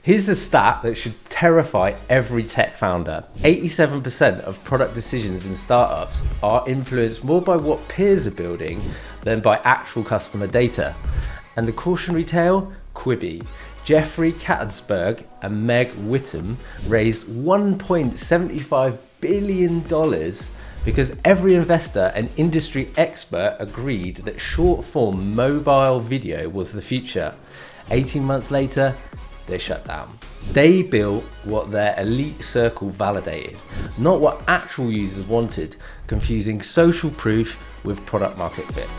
Here's a stat that should terrify every tech founder. 87% of product decisions in startups are influenced more by what peers are building than by actual customer data. And the cautionary tale? Quibi. Jeffrey Katzenberg and Meg Whittam raised $1.75 billion because every investor and industry expert agreed that short-form mobile video was the future. 18 months later, they shut down. They built what their elite circle validated, not what actual users wanted, confusing social proof with product market fit.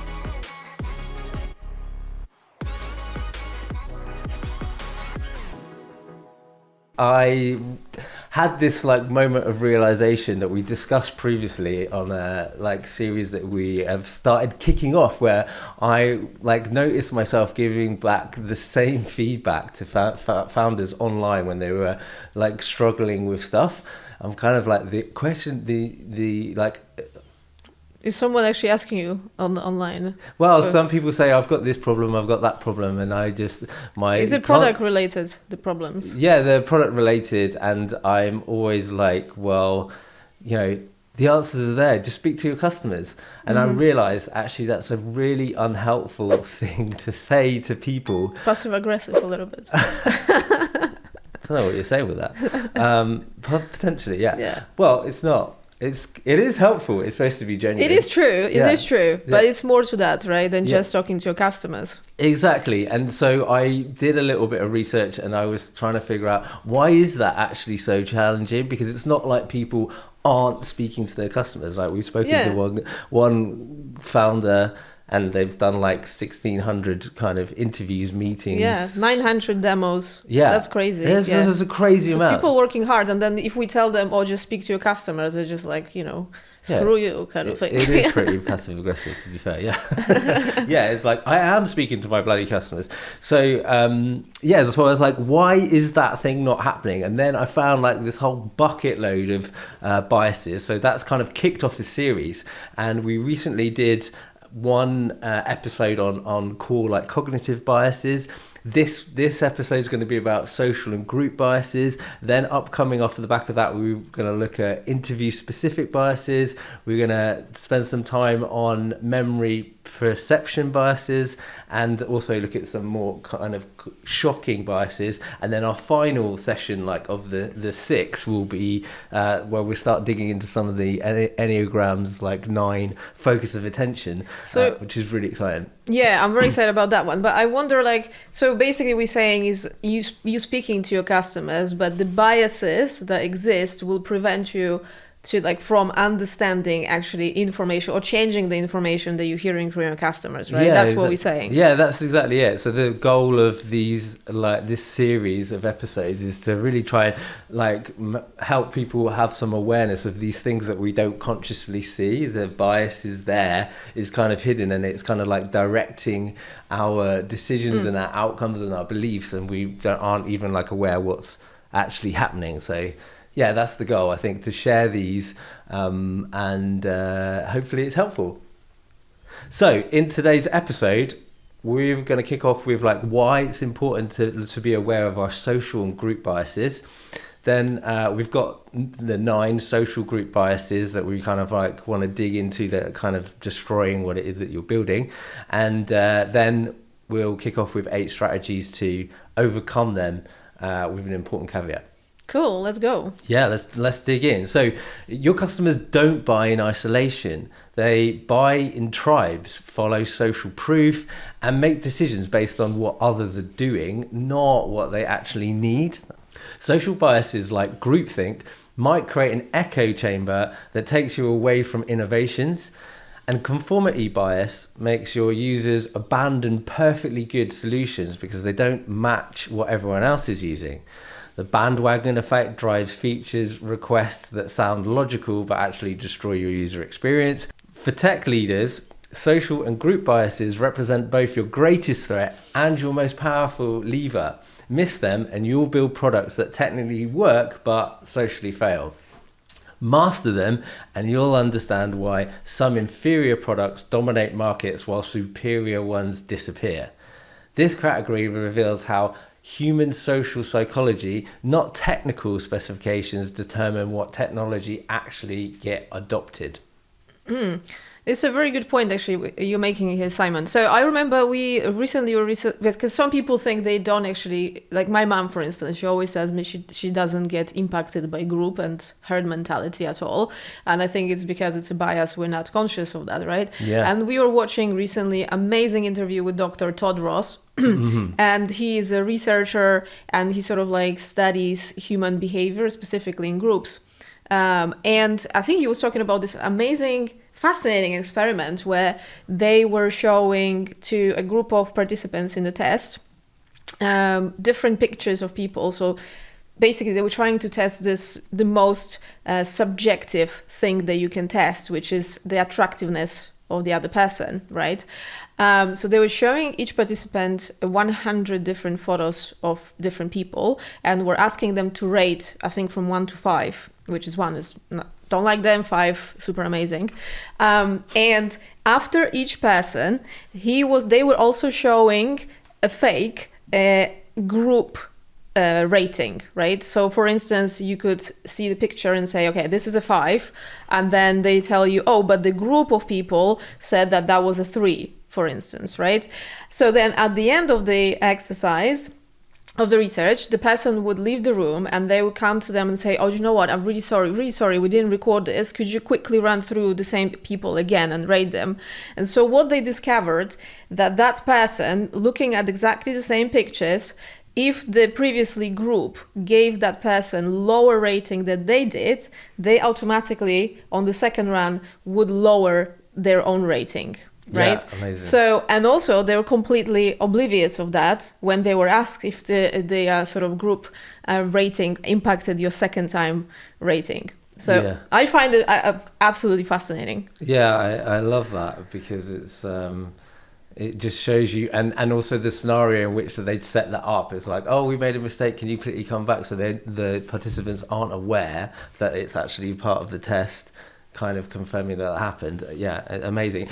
I had this moment of realization that we discussed previously on a series that we have started kicking off, where I noticed myself giving back the same feedback to founders online when they were struggling with stuff. I'm kind of the question, Is someone actually asking you online? Well, some people say, I've got this problem, I've got that problem, and is it product related, the problems? Yeah, they're product related, and I'm always the answers are there, just speak to your customers. And I realise actually that's a really unhelpful thing to say to people. Passive aggressive a little bit. I don't know what you're saying with that. Potentially, yeah. Well, it's not. It is helpful. It's supposed to be genuine. It is true. It is true. But it's more to that, right, than just talking to your customers. Exactly. And so I did a little bit of research, and I was trying to figure out, why is that actually so challenging? Because it's not like people aren't speaking to their customers. We've spoken to one founder, and they've done 1,600 kind of interviews, meetings. Yeah, 900 demos. Yeah. That's crazy. There's a crazy amount. People working hard, and then if we tell them, just speak to your customers, they're just screw you kind of thing. It is pretty passive aggressive, to be fair, yeah. Yeah, it's I am speaking to my bloody customers. So, so I was why is that thing not happening? And then I found this whole bucket load of biases. So that's kind of kicked off a series. And we recently did one episode on core cognitive biases. This episode is going to be about social and group biases. Then upcoming off of the back of that, we're going to look at interview specific biases. We're going to spend some time on memory perception biases, and also look at some more kind of shocking biases. And then our final session of the 6 will be where we start digging into some of the Enneagram's 9 focus of attention, which is really exciting. Yeah, I'm very excited about that one. But I wonder, so basically we're saying is you speaking to your customers, but the biases that exist will prevent you to from understanding actually information or changing the information that you're hearing from your customers, right? That's what we're saying. Yeah, that's exactly it. So the goal of these this series of episodes is to really try and help people have some awareness of these things that we don't consciously see. The bias is there, is kind of hidden, and it's kind of directing our decisions and our outcomes and our beliefs, and we aren't even aware what's actually happening. So yeah, that's the goal, I think, to share these, and hopefully it's helpful. So in today's episode, we're going to kick off with why it's important to be aware of our social and group biases. Then we've got the 9 social group biases that we kind of want to dig into, that are kind of destroying what it is that you're building. And then we'll kick off with 8 strategies to overcome them, with an important caveat. Cool, let's go. Yeah, let's dig in. So your customers don't buy in isolation. They buy in tribes, follow social proof, and make decisions based on what others are doing, not what they actually need. Social biases like groupthink might create an echo chamber that takes you away from innovations. And conformity bias makes your users abandon perfectly good solutions because they don't match what everyone else is using. The bandwagon effect drives features requests that sound logical but actually destroy your user experience. For tech leaders, social and group biases represent both your greatest threat and your most powerful lever. Miss them and you'll build products that technically work but socially fail. Master them and you'll understand why some inferior products dominate markets while superior ones disappear. This category reveals how human social psychology, not technical specifications, determine what technology actually get adopted. It's a very good point, actually, you're making here, Simon. So I remember we recently because some people think they don't actually, like my mom, for instance, she always tells me she doesn't get impacted by group and herd mentality at all. And I think it's because it's a bias. We're not conscious of that, right? Yeah. And we were watching recently amazing interview with Dr. Todd Ross. And he is a researcher, and he sort of like studies human behavior, specifically in groups. And I think he was talking about this amazing, fascinating experiment where they were showing to a group of participants in the test different pictures of people. So basically they were trying to test the most subjective thing that you can test, which is the attractiveness of the other person, right? So they were showing each participant 100 different photos of different people, and were asking them to rate, I think, from 1 to 5, which is 1 is not, don't like them, 5 super amazing. And after each person, they were also showing a fake group rating, right? So for instance, you could see the picture and say, okay, this is a 5, and then they tell you, oh, but the group of people said that was a 3, for instance, right? So then at the end of the exercise, of the research, the person would leave the room and they would come to them and say, oh, you know what, I'm really sorry, we didn't record this. Could you quickly run through the same people again and rate them? And so what they discovered, that person, looking at exactly the same pictures, if the previously group gave that person lower rating than they did, they automatically, on the second run, would lower their own rating. Right. Yeah, amazing. So, and also they were completely oblivious of that when they were asked if the sort of group rating impacted your second time rating. So yeah. I find it absolutely fascinating. Yeah, I love that because it's it just shows you, and also the scenario in which they'd set that up. It's like, oh, we made a mistake. Can you quickly come back? So the participants aren't aware that it's actually part of the test, kind of confirming that happened. Yeah, amazing.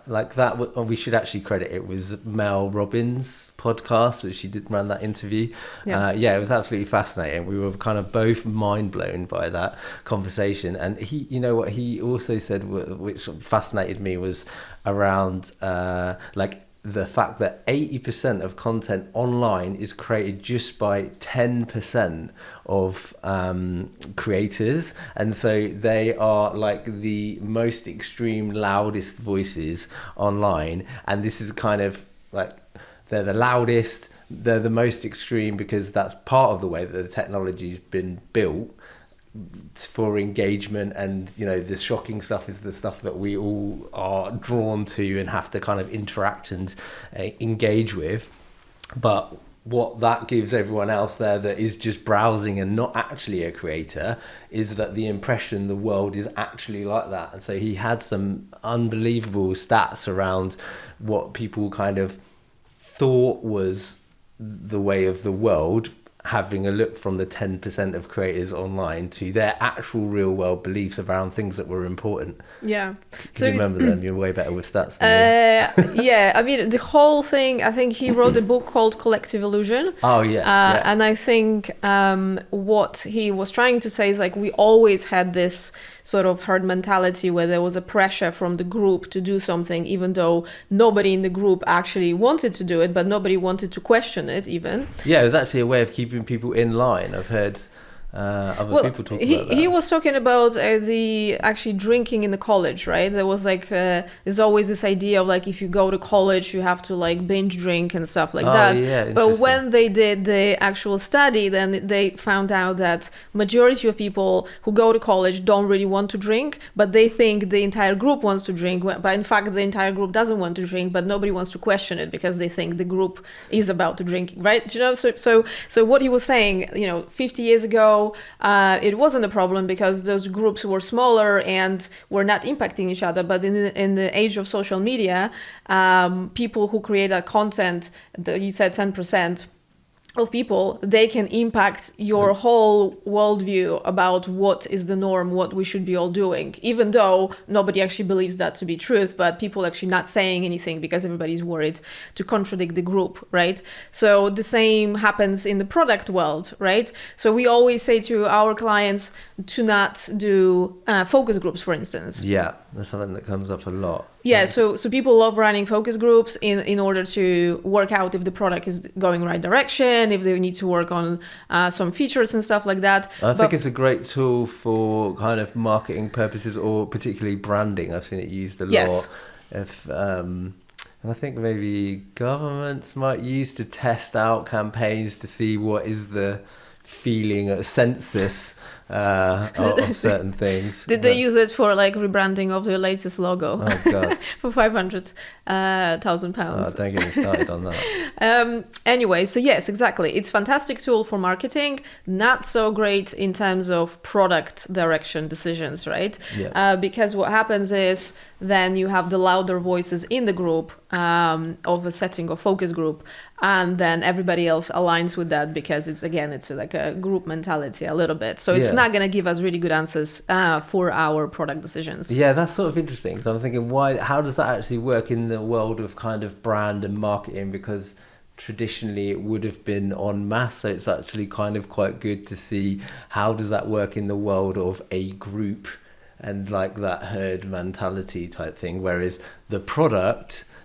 Like that, we should actually credit it was Mel Robbins' podcast, so she did run that interview. Yeah, it was absolutely fascinating. We were kind of both mind blown by that conversation. And he, you know what he also said, which fascinated me, was around like the fact that 80% of content online is created just by 10% of creators, and so they are like the most extreme, loudest voices online, and this is kind of like they're the loudest, they're the most extreme, because that's part of the way that the technology's been built for engagement. And you know, the shocking stuff is the stuff that we all are drawn to and have to kind of interact and engage with. But what that gives everyone else there that is just browsing and not actually a creator is that the impression the world is actually like that. And so he had some unbelievable stats around what people kind of thought was the way of the world, having a look from the 10% of creators online to their actual real world beliefs around things that were important. Yeah. So you remember them? You're way better with stats than me. Yeah, I mean, the whole thing, I think he wrote a book called Collective Illusion. Oh, yes. Yeah. And I think what he was trying to say is like, we always had this sort of herd mentality where there was a pressure from the group to do something, even though nobody in the group actually wanted to do it, but nobody wanted to question it even. Yeah, it was actually a way of keeping people in line. I've heard other people talk about that. He was talking about the actually drinking in the college, right? There was like there's always this idea of like, if you go to college you have to like binge drink and stuff like that. Yeah, but when they did the actual study, then they found out that majority of people who go to college don't really want to drink, but they think the entire group wants to drink, but in fact the entire group doesn't want to drink, but nobody wants to question it because they think the group is about to drink, right? You know, so what he was saying, you know, 50 years ago, it wasn't a problem because those groups were smaller and were not impacting each other. But in the age of social media, people who create that content, you said 10%, of people, they can impact your whole worldview about what is the norm, what we should be all doing, even though nobody actually believes that to be truth, but people actually not saying anything because everybody's worried to contradict the group, right? So the same happens in the product world, right? So we always say to our clients to not do focus groups, for instance. Yeah, that's something that comes up a lot. Yeah, so people love running focus groups in order to work out if the product is going right direction, if they need to work on some features and stuff like that. I think it's a great tool for kind of marketing purposes, or particularly branding. I've seen it used a lot. If and I think maybe governments might use to test out campaigns to see what is the feeling, a census of certain things. Did they use it for like rebranding of the latest logo? Oh God. For £500,000. Oh, don't get me started on that. Anyway, so yes, exactly. It's a fantastic tool for marketing, not so great in terms of product direction decisions, right? Yeah. Because what happens is then you have the louder voices in the group of a setting or focus group, and then everybody else aligns with that because it's like a group mentality a little bit. So it's not going to give us really good answers for our product decisions. Yeah, that's sort of interesting. So I'm thinking, how does that actually work in the world of kind of brand and marketing? Because traditionally it would have been en masse, so it's actually kind of quite good to see how does that work in the world of a group and like that herd mentality type thing, whereas the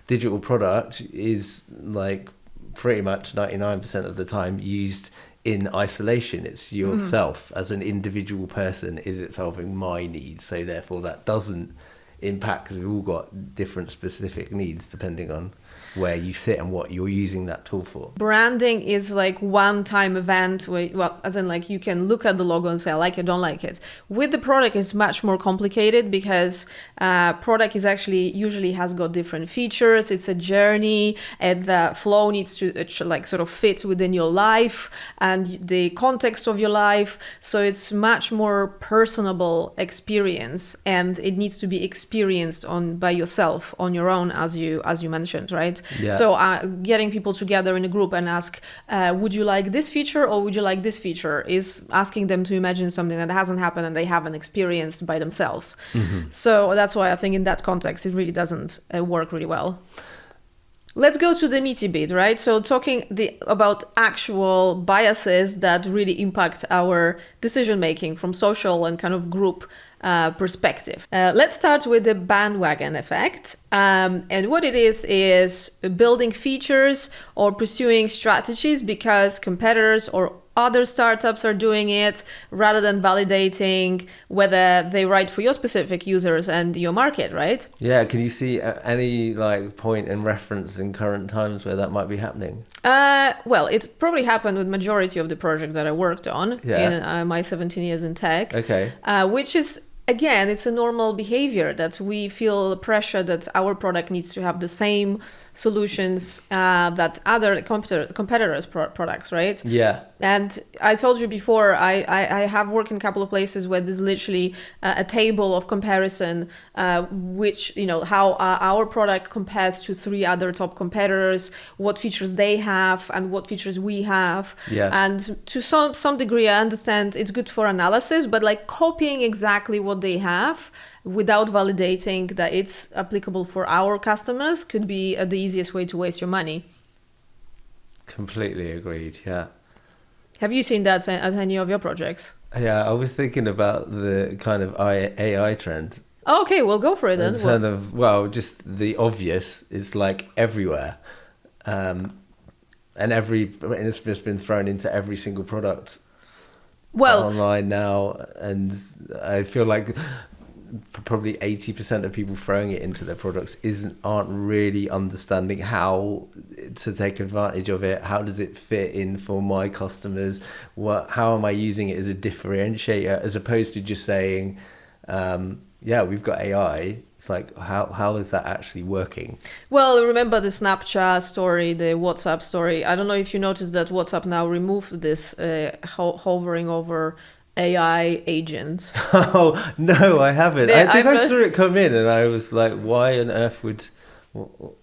digital product is like pretty much 99% of the time used in isolation. It's yourself as an individual person. Is it solving my needs? So therefore that doesn't impact, because we've all got different specific needs depending on where you sit and what you're using that tool for. Branding is like one-time event where, well, as in like you can look at the logo and say, I like it, don't like it. With the product, it's much more complicated because product is actually usually has got different features. It's a journey, and the flow needs to like sort of fit within your life and the context of your life. So it's much more personable experience, and it needs to be experienced by yourself on your own, as you mentioned, right? Yeah. So getting people together in a group and ask, would you like this feature or would you like this feature, is asking them to imagine something that hasn't happened and they haven't experienced by themselves. Mm-hmm. So that's why I think in that context, it really doesn't work really well. Let's go to the meaty bit, right? So talking about actual biases that really impact our decision-making from social and kind of group perspective. Let's start with the bandwagon effect. And what it is building features or pursuing strategies because competitors or other startups are doing it, rather than validating whether they right for your specific users and your market, right? Yeah, can you see any like point in reference in current times where that might be happening? Well, it's probably happened with majority of the projects that I worked on in my 17 years in tech. Okay. Which is, again, it's a normal behavior that we feel pressure that our product needs to have the same solutions that other competitors' products, right? Yeah. And I told you before, I have worked in a couple of places where there's literally a table of comparison, which, how our product compares to 3 other top competitors, what features they have and what features we have. Yeah. And to some degree, I understand it's good for analysis, but like copying exactly what they have without validating that it's applicable for our customers could be the easiest way to waste your money. Completely agreed, yeah. Have you seen that at any of your projects? Yeah, I was thinking about the kind of AI trend. Oh, okay, well, go for it then. Just the obvious is like everywhere. And it's just been thrown into every single product online now. And I feel like probably 80% of people throwing it into their products aren't really understanding how to take advantage of it. How does it fit in for my customers? How am I using it as a differentiator, as opposed to just saying, we've got AI. It's like, how is that actually working? Well, remember the Snapchat story, the WhatsApp story. I don't know if you noticed that WhatsApp now removed this hovering over AI agent. Oh, no, I haven't. I think I saw it come in and I was like, why on earth would...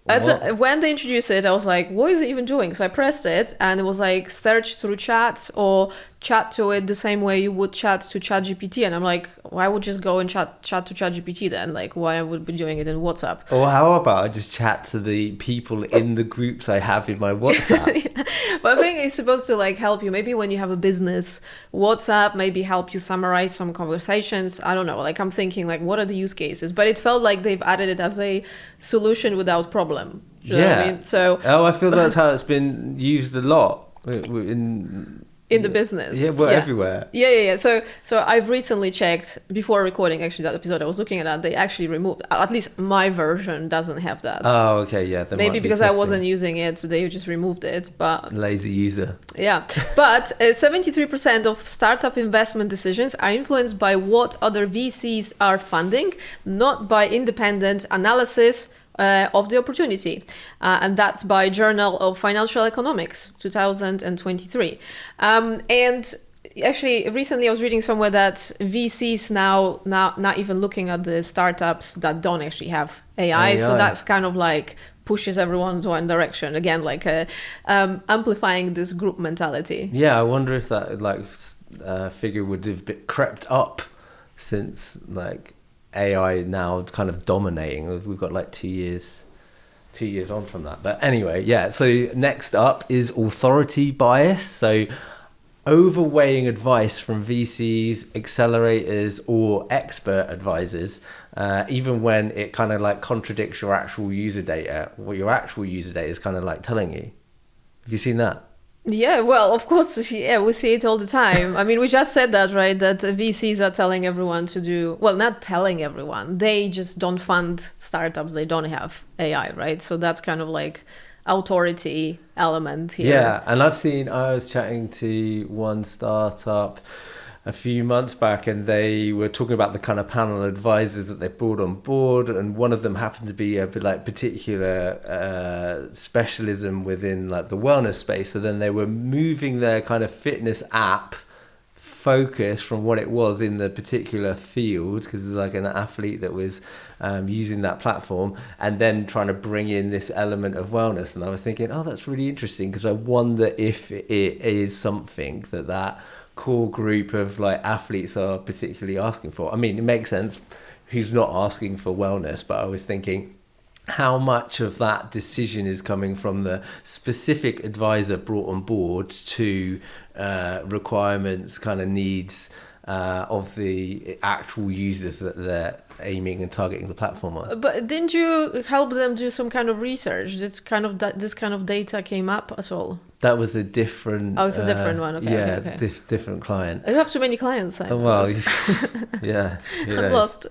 When they introduced it, I was like, what is it even doing? So I pressed it and it was like search through chats or chat to it the same way you would chat to ChatGPT. And I'm like, why would just go and chat to ChatGPT then? Like, why I would be doing it in WhatsApp? Or how about I just chat to the people in the groups I have in my WhatsApp? Yeah. But I think it's supposed to like help you. Maybe when you have a business, WhatsApp maybe help you summarize some conversations. I don't know. Like I'm thinking like, what are the use cases? But it felt like they've added it as a solution without problem. You know what I mean? So I feel that's how it's been used a lot in the business. Yeah, well, everywhere. Yeah. So I've recently checked before recording actually that episode. I was looking at that. They actually removed, at least my version doesn't have that. Oh, okay, yeah. Maybe because I wasn't using it, so they just removed it. But lazy user. Yeah, but 73% of startup investment decisions are influenced by what other VCs are funding, not by independent analysis of the opportunity. And that's by Journal of Financial Economics, 2023. And actually, recently I was reading somewhere that VCs now not even looking at the startups that don't actually have AI. So that's kind of like pushes everyone to one direction. Again, like amplifying this group mentality. Yeah, I wonder if that figure would have crept up since like AI now kind of dominating. We've got like 2 years on from that. But anyway, yeah. So next up is authority bias. So overweighing advice from VCs, accelerators, or expert advisors, even when it kind of like contradicts your actual user data, what your actual user data is kind of like telling you. Have you seen that? Yeah, well, of course, yeah, we see it all the time. I mean, we just said that, right? That VCs are telling everyone to do, well, not telling everyone. They just don't fund startups. They don't have AI, right? So that's kind of like authority element here. Yeah, and I was chatting to one startup a few months back, and they were talking about the kind of panel advisors that they brought on board, and one of them happened to be a like particular specialism within like the wellness space. So then they were moving their kind of fitness app focus from what it was in the particular field, because it's like an athlete that was using that platform, and then trying to bring in this element of wellness. And I was thinking, oh, that's really interesting, because I wonder if it is something that core group of like athletes are particularly asking for. I mean, it makes sense who's not asking for wellness, but I was thinking how much of that decision is coming from the specific advisor brought on board to requirements, kind of needs of the actual users that they're aiming and targeting the platform on. But didn't you help them do some kind of research? This kind of data came up at all? That was a different... Oh, it's a different one. Okay. Yeah, okay. This different client. You have too many clients. Well, yeah. I'm lost.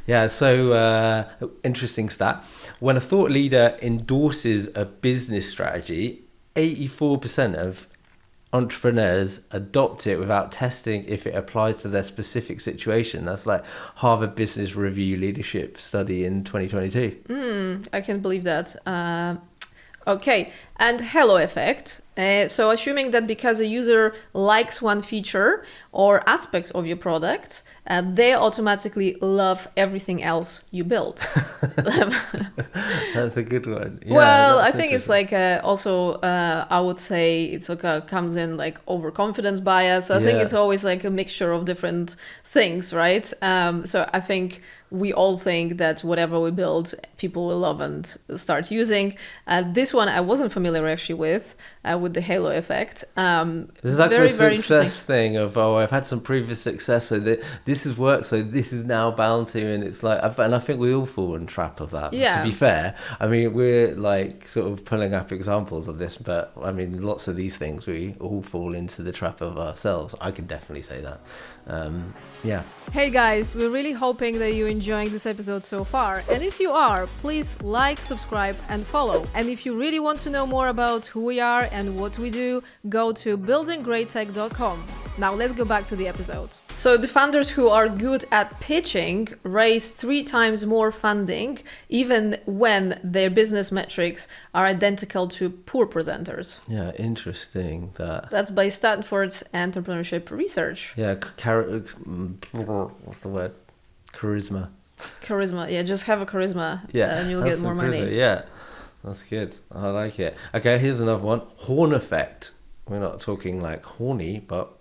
Yeah, so interesting stat. When a thought leader endorses a business strategy, 84% of entrepreneurs adopt it without testing if it applies to their specific situation. That's like Harvard Business Review leadership study in 2022. I can believe that. Okay, and halo effect. So assuming that because a user likes one feature or aspect of your product, they automatically love everything else you build. That's a good one. Yeah, well, I think it's like also, I would say it's like comes in like overconfidence bias. So I think it's always like a mixture of different things, right? So I think we all think that whatever we build, people will love and start using. This one I wasn't familiar actually with the halo effect. There's like very, the very success thing of, oh, I've had some previous success, so this has worked, so this is now bound to, and it's like, and I think we all fall in the trap of that. Yeah. To be fair, I mean, we're like sort of pulling up examples of this, but I mean, lots of these things we all fall into the trap of ourselves. I can definitely say that. Yeah. Hey guys, we're really hoping that you're enjoying this episode so far. And if you are, please like, subscribe, and follow. And if you really want to know more about who we are and what we do, go to buildinggreattech.com. Now let's go back to the episode. So the founders who are good at pitching raise 3 times more funding, even when their business metrics are identical to poor presenters. Yeah, interesting that. That's by Stanford's entrepreneurship research. Yeah, what's the word? Charisma. Charisma, yeah, just have a charisma, Yeah, and you'll get more money. Yeah, That's good. I like it. Okay, here's another one. Horn effect. We're not talking like horny, but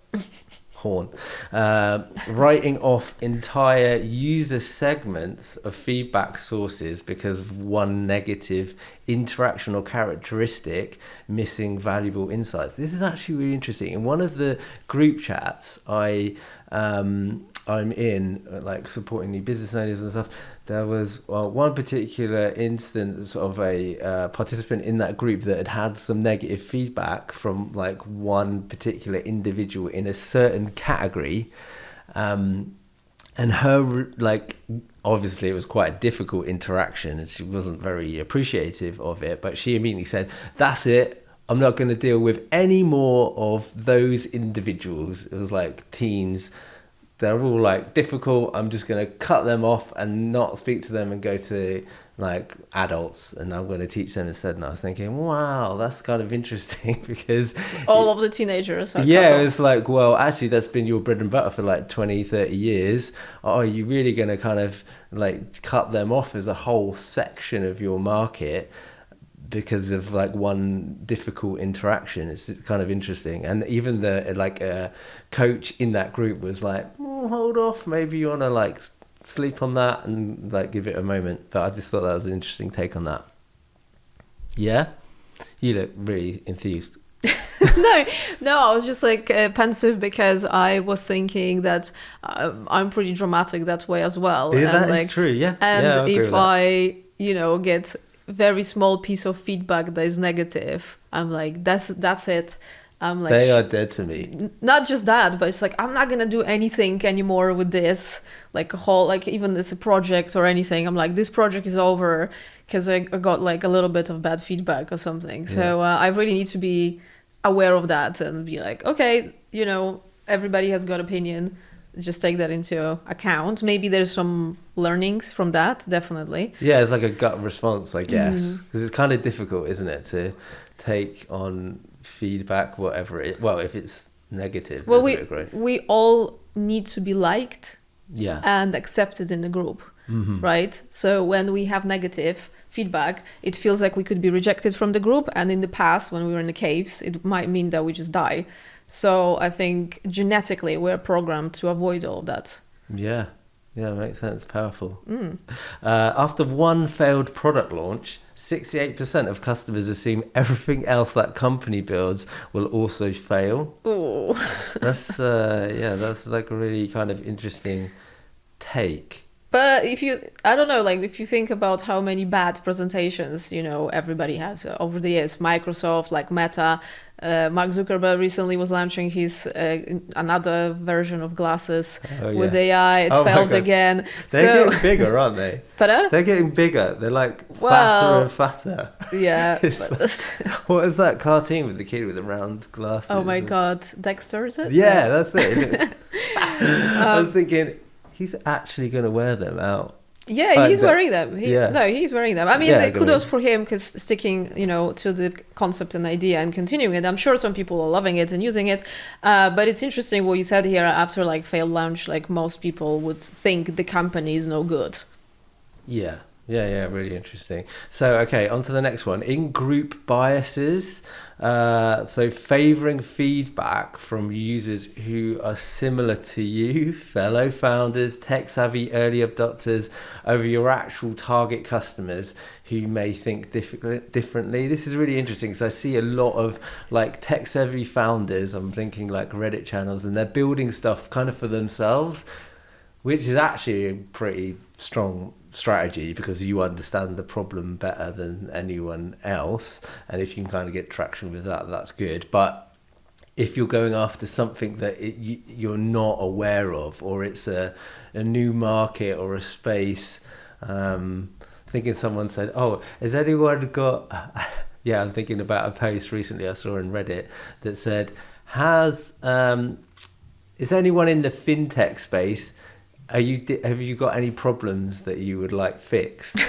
horn. Writing off entire user segments of feedback sources because of one negative interaction or characteristic, missing valuable insights. This is actually really interesting. In one of the group chats I'm in, like supporting new business owners and stuff, there was one particular instance of a participant in that group that had had some negative feedback from like one particular individual in a certain category, and her, like, obviously it was quite a difficult interaction and she wasn't very appreciative of it, but she immediately said, that's it, I'm not going to deal with any more of those individuals. It was like teens. They're all like difficult. I'm just going to cut them off and not speak to them and go to like adults, and I'm going to teach them instead. And I was thinking, wow, that's kind of interesting because all of the teenagers are yeah, it's like, well, actually that's been your bread and butter for like 20, 30 years. Are you really going to kind of like cut them off as a whole section of your market because of like one difficult interaction? It's kind of interesting. And even the like coach in that group was like, hold off, maybe you want to like sleep on that and like give it a moment. But I just thought that was an interesting take on that. Yeah, you look really enthused. No, I was just like pensive because I was thinking that I'm pretty dramatic that way as well. Yeah, and that like, is true. Yeah, and yeah, if I get very small piece of feedback that is negative, I'm like, that's it. I'm like, they are dead to me. Not just that, but it's like, I'm not gonna do anything anymore with this, like a whole, like even it's a project or anything, I'm like, this project is over because I got like a little bit of bad feedback or something. Yeah. So I really need to be aware of that and be like, okay, everybody has got opinion, just take that into account. Maybe there's some learnings from that, definitely. Yeah, it's like a gut response, I guess, because it's kind of difficult, isn't it, to take on feedback, whatever it is. Well, if it's negative, well, we all need to be liked, yeah, and accepted in the group, right? So when we have negative feedback, it feels like we could be rejected from the group, and in the past when we were in the caves, it might mean that we just die. So I think genetically we're programmed to avoid all that. Yeah, makes sense. Powerful. After one failed product launch, 68% of customers assume everything else that company builds will also fail. Ooh. That's like a really kind of interesting take. But if you think about how many bad presentations, everybody has over the years, Microsoft, like Meta, Mark Zuckerberg recently was launching his another version of glasses with AI. It failed again. They're getting bigger, aren't they? Pardon? They're getting bigger. They're like fatter and fatter. Yeah. What is that cartoon with the kid with the round glasses? Oh my God, Dexter, is it? Yeah, that's it. I was thinking, he's actually going to wear them out. Yeah, he's wearing them. He's wearing them. I mean, kudos for him because sticking, to the concept and idea and continuing it. I'm sure some people are loving it and using it. But it's interesting what you said here. After like failed launch, like most people would think the company is no good. Yeah, really interesting. So, okay, on to the next one. In-group biases. So favouring feedback from users who are similar to you, fellow founders, tech-savvy early adopters, over your actual target customers who may think differently. This is really interesting because I see a lot of like tech-savvy founders, I'm thinking like Reddit channels, and they're building stuff kind of for themselves, which is actually a pretty strong strategy because you understand the problem better than anyone else, and if you can kind of get traction with that, that's good. But if you're going after something that you're not aware of, or it's a new market or a space, thinking someone said, oh, has anyone got I'm thinking about a post recently I saw in Reddit that said, is anyone in the fintech space, have you got any problems that you would like fixed?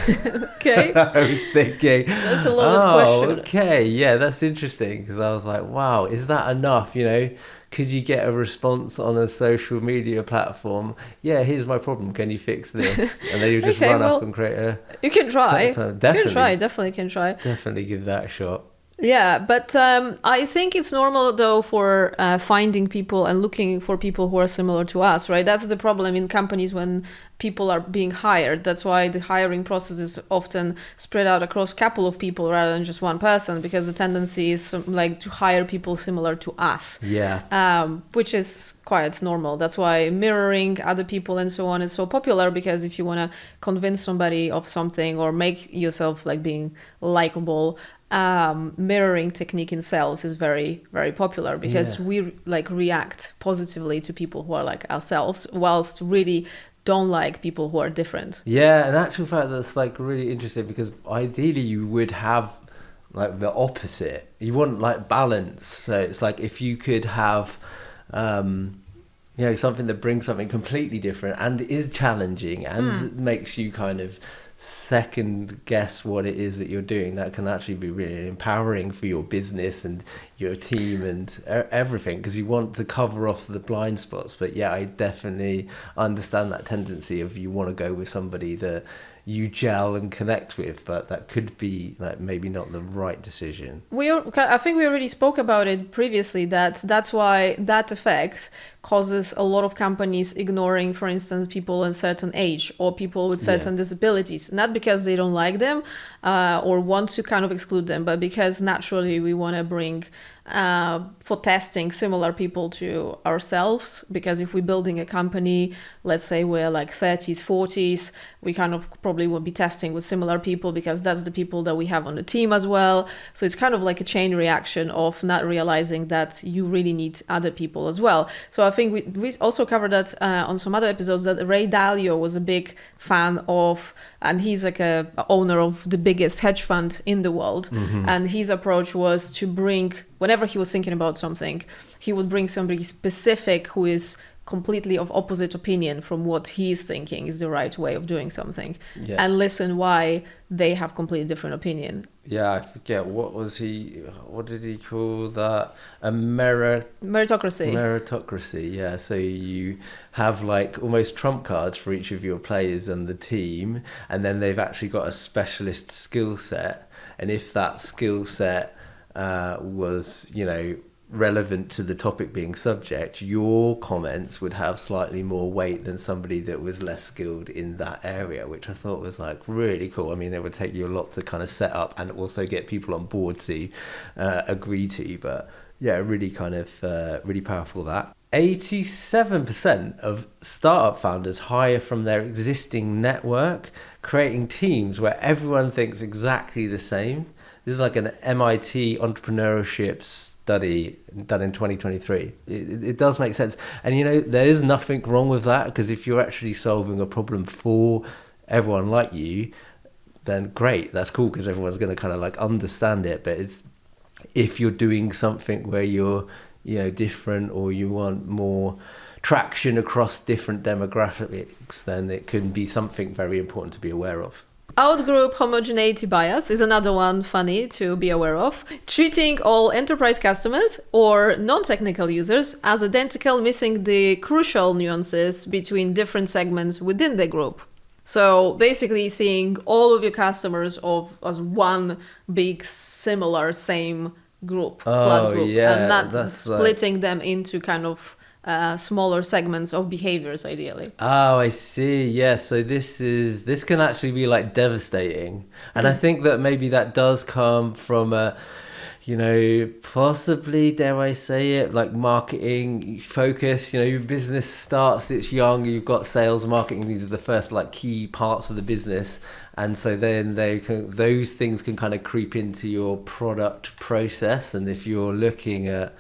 Okay. I was thinking, that's a loaded question. Okay, yeah, that's interesting because I was like, wow, is that enough? could you get a response on a social media platform? Yeah, here's my problem. Can you fix this? And then you just run up and create a... You can try. Definitely can try. Definitely give that a shot. Yeah, but I think it's normal though for finding people and looking for people who are similar to us, right? That's the problem in companies when people are being hired. That's why the hiring process is often spread out across a couple of people rather than just one person, because the tendency is like to hire people similar to us. Yeah. Which is quite normal. That's why mirroring other people and so on is so popular, because if you want to convince somebody of something or make yourself like being likable, mirroring technique in sales is very, very popular, because we like react positively to people who are like ourselves, whilst really don't like people who are different. Yeah, in actual fact, that's like really interesting, because ideally you would have like the opposite. You want like balance. So it's like if you could have something that brings something completely different and is challenging and makes you kind of second guess what it is that you're doing, that can actually be really empowering for your business and your team and everything, because you want to cover off the blind spots. But yeah, I definitely understand that tendency of you want to go with somebody that you gel and connect with, but that could be like maybe not the right decision. I think we already spoke about it previously, that's why that effect causes a lot of companies ignoring, for instance, people in certain age or people with certain disabilities, not because they don't like them or want to kind of exclude them, but because naturally we want to bring for testing similar people to ourselves. Because if we're building a company, let's say we're like 30s, 40s, we kind of probably will be testing with similar people, because that's the people that we have on the team as well. So it's kind of like a chain reaction of not realizing that you really need other people as well. So I think we also covered that on some other episodes, that Ray Dalio was a big fan of, and he's like a owner of the biggest hedge fund in the world. And his approach was to bring, whenever he was thinking about something, he would bring somebody specific who is completely of opposite opinion from what he's thinking is the right way of doing something, and listen why they have completely different opinion. Yeah, I forget, what did he call that? A meritocracy. Meritocracy, yeah. So you have like almost trump cards for each of your players and the team, and then they've actually got a specialist skill set. And if that skill set was, relevant to the topic being subject, your comments would have slightly more weight than somebody that was less skilled in that area, which I thought was like really cool. I mean, it would take you a lot to kind of set up and also get people on board to agree to, but yeah, really kind of really powerful. That 87% of startup founders hire from their existing network, creating teams where everyone thinks exactly the same. This is like an MIT entrepreneurship study done in 2023. It does make sense. And, there is nothing wrong with that, because if you're actually solving a problem for everyone like you, then great, that's cool, because everyone's going to kind of like understand it. But if you're doing something where you're, different, or you want more traction across different demographics, then it can be something very important to be aware of. Outgroup homogeneity bias is another one funny to be aware of. Treating all enterprise customers or non-technical users as identical, missing the crucial nuances between different segments within the group. So basically seeing all of your customers as one big, similar, same group, flat group, and not splitting them into kind of smaller segments of behaviors, ideally. Oh, I see. Yeah, so this can actually be like devastating, and I think that maybe that does come from a, possibly, dare I say it, like marketing focus. Your business starts, it's young, you've got sales, marketing, these are the first like key parts of the business, and so then those things can kind of creep into your product process. And if you're looking at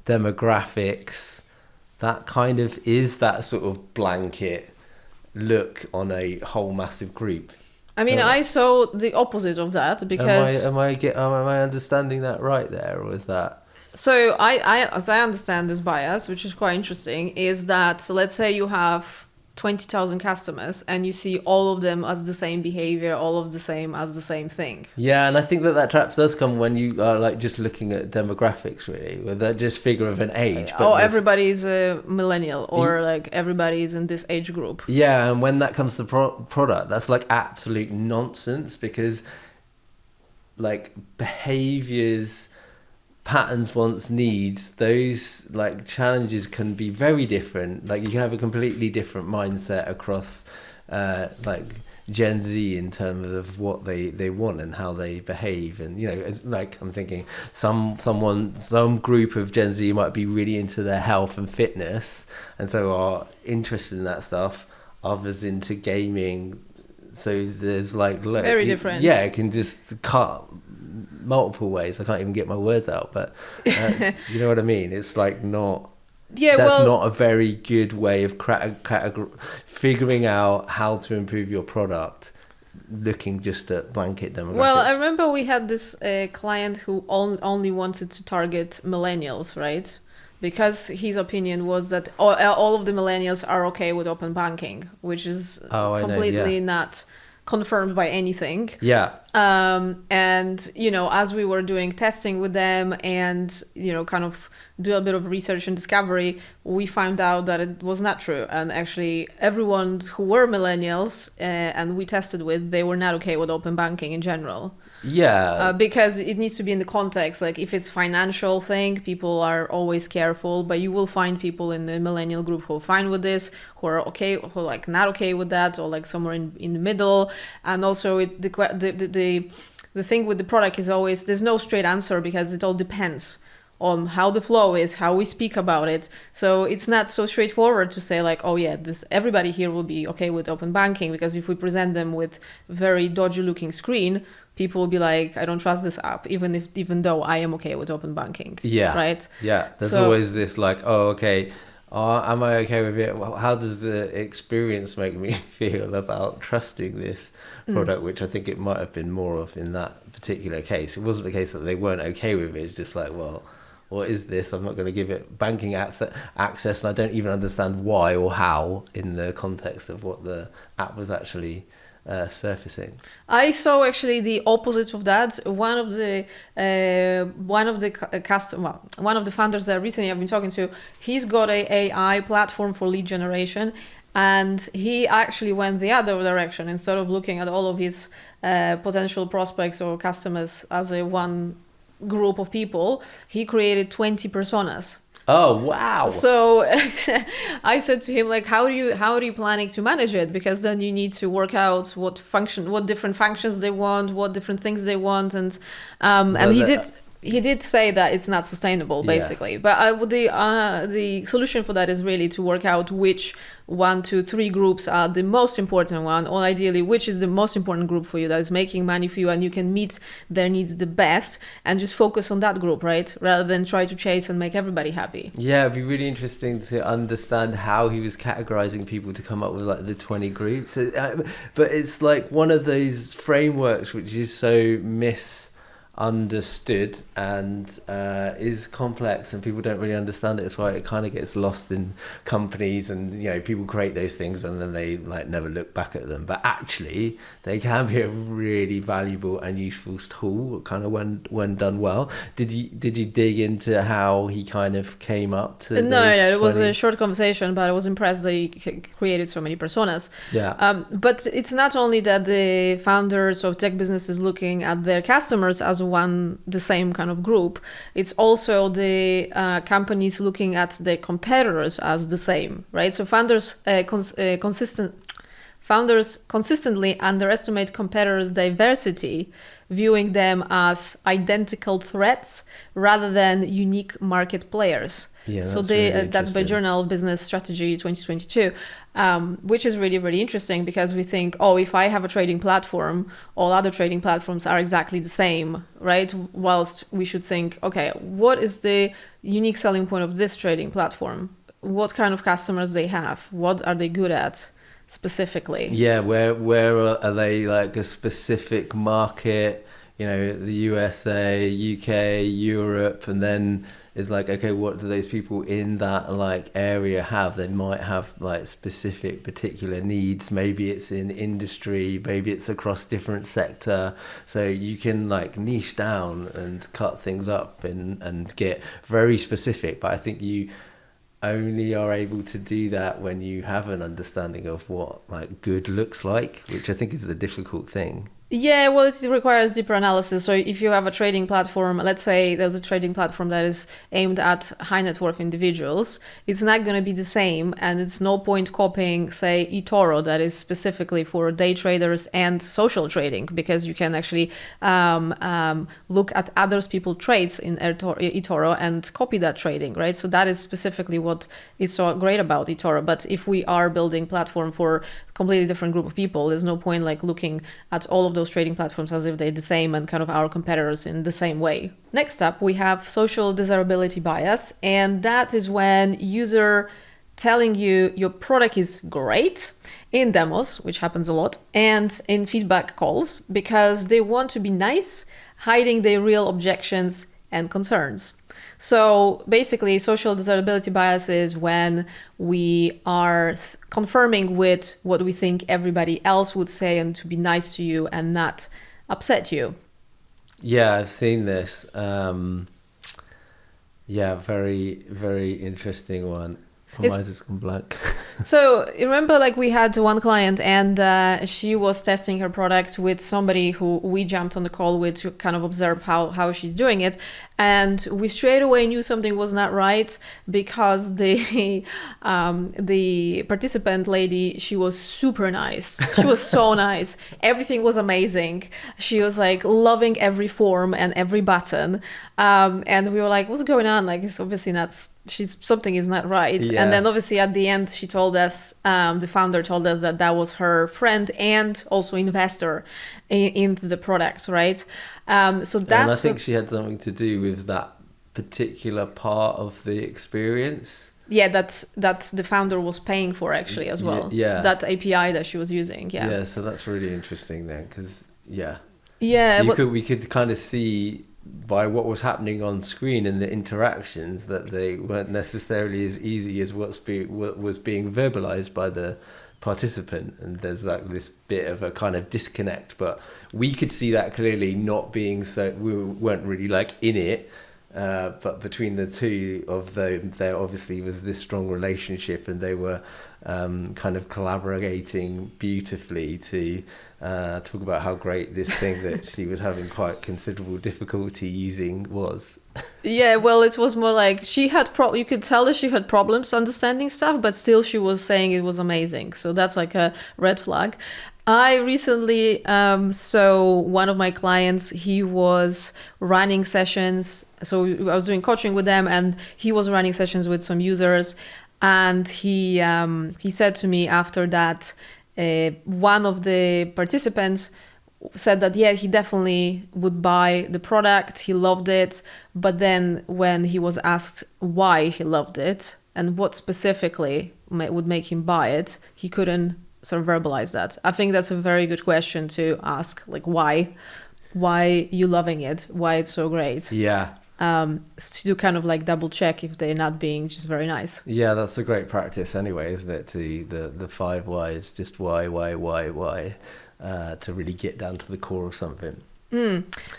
demographics, that kind of is that sort of blanket look on a whole massive group. I mean, I saw the opposite of that, because am I understanding that right there, or is that? So I as I understand this bias, which is quite interesting, is that, so let's say you have 20,000 customers and you see all of them as the same behavior, all of the same as the same thing. Yeah, and I think that traps does come when you are like just looking at demographics, really, with that just figure of an age. But everybody's a millennial, or like everybody's in this age group. Yeah, and when that comes to product, that's like absolute nonsense, because like behaviors, patterns, wants, needs, those like challenges can be very different. Like you can have a completely different mindset across like Gen Z in terms of what they want and how they behave. And you know, it's like I'm thinking some group of Gen Z might be really into their health and fitness and so are interested in that stuff, others into gaming. So there's like very different. Yeah, it can just cut multiple ways. I can't even get my words out, but you know what I mean. It's like not. Yeah, that's not a very good way of figuring out how to improve your product. Looking just at blanket demographics. Well, I remember we had this client who only wanted to target millennials, right? Because his opinion was that all of the millennials are okay with open banking, which is completely not confirmed by anything. Yeah. And, you know, as we were doing testing with them and, you know, kind of do a bit of research and discovery, we found out that it was not true. And actually everyone who were millennials and we tested with, they were not okay with open banking in general. Yeah. Because it needs to be in the context. Like if it's financial thing, people are always careful, but you will find people in the millennial group who are fine with this, who are okay, who are like not okay with that, or like somewhere in the middle. And also the thing with the product is always, there's no straight answer because it all depends on how the flow is, how we speak about it. So it's not so straightforward to say like, oh yeah, everybody here will be okay with open banking, because if we present them with very dodgy looking screen, people will be like, I don't trust this app, even though I am okay with open banking. Yeah. Right? Yeah. There's always this like, oh, okay, am I okay with it? Well, how does the experience make me feel about trusting this product, which I think it might have been more of in that particular case. It wasn't the case that they weren't okay with it. It's just like, well, what is this? I'm not going to give it banking access, and I don't even understand why or how in the context of what the app was actually surfacing. I saw actually the opposite of that. One of the founders that recently I've been talking to, he's got a AI platform for lead generation, and he actually went the other direction. Instead of looking at all of his potential prospects or customers as a one group of people, he created 20 personas. Oh, wow. So I said to him, like, how are you planning to manage it? Because then you need to work out what different functions they want, what different things they want. And he did say that it's not sustainable, basically. Yeah. But the solution for that is really to work out which 1, 2, 3 groups are the most important one, or ideally which is the most important group for you that is making money for you and you can meet their needs the best, and just focus on that group, right? Rather than try to chase and make everybody happy. Yeah, it'd be really interesting to understand how he was categorizing people to come up with like the 20 groups. But it's like one of those frameworks which is so misunderstood and is complex, and people don't really understand it. That's why it kind of gets lost in companies, and you know, people create those things and then they like never look back at them, but actually they can be a really valuable and useful tool kind of when done well. Did you dig into how he kind of came up to no, it was a short conversation, but I was impressed that he created so many personas. But it's not only that the founders of tech businesses looking at their customers as the same kind of group, it's also the companies looking at their competitors as the same, right? So founders consistently underestimate competitors' diversity, viewing them as identical threats rather than unique market players. Yeah, so that's by Journal of Business Strategy 2022, which is really, really interesting, because we think, oh, if I have a trading platform, all other trading platforms are exactly the same, right? Whilst we should think, okay, what is the unique selling point of this trading platform? What kind of customers they have? What are they good at specifically? Yeah, where are they, like a specific market, you know, the USA, UK, Europe, and then is like, okay, what do those people in that like area have? They might have like specific particular needs. Maybe it's in industry, maybe it's across different sector. So you can like niche down and cut things up and get very specific. But I think you only are able to do that when you have an understanding of what like good looks like, which I think is the difficult thing. Yeah, well, it requires deeper analysis. So if you have a trading platform, let's say there's a trading platform that is aimed at high net worth individuals, it's not going to be the same. And it's no point copying, say, eToro, that is specifically for day traders and social trading, because you can actually look at other people's trades in eToro and copy that trading, right? So that is specifically what is so great about eToro. But if we are building platform for a completely different group of people, there's no point like looking at all of those trading platforms as if they're the same and kind of our competitors in the same way. Next up, we have social desirability bias, and that is when user telling you your product is great in demos, which happens a lot, and in feedback calls because they want to be nice, hiding their real objections and concerns. So basically, social desirability bias is when we are confirming with what we think everybody else would say and to be nice to you and not upset you. Yeah, I've seen this. Yeah, very, very interesting one. My eyes just gone blank. So remember, like we had one client and she was testing her product with somebody who we jumped on the call with to kind of observe how she's doing it. And we straight away knew something was not right because the participant lady, she was super nice. She was so nice. Everything was amazing. She was like loving every form and every button. And we were like, what's going on? Like, it's obviously not, something is not right. Yeah. And then obviously at the end, she told us, the founder told us that was her friend and also investor in the product, right? So that's. And I think she had something to do with that particular part of the experience. Yeah, that's the founder was paying for actually as well. Yeah. That API that she was using. Yeah. Yeah, so that's really interesting then, because Yeah. we could kind of see by what was happening on screen and the interactions that they weren't necessarily as easy as what was being verbalized by the participant, and there's like this bit of a kind of disconnect, but we could see that clearly not being so, we weren't really like in it, but between the two of them there obviously was this strong relationship, and they were kind of collaborating beautifully to talk about how great this thing that she was having quite considerable difficulty using was. Yeah, well, it was more like she had you could tell that she had problems understanding stuff, but still she was saying it was amazing. So that's like a red flag. I recently so one of my clients, he was running sessions. So I was doing coaching with them, and he was running sessions with some users, and he said to me after that, one of the participants said that, yeah, he definitely would buy the product. He loved it. But then when he was asked why he loved it and what specifically would make him buy it, he couldn't sort of verbalize that. I think that's a very good question to ask, like why you loving it, why it's so great. Yeah. To kind of like double check if they're not being just very nice. Yeah, that's a great practice anyway, isn't it? To the 5 whys, just why, to really get down to the core of something.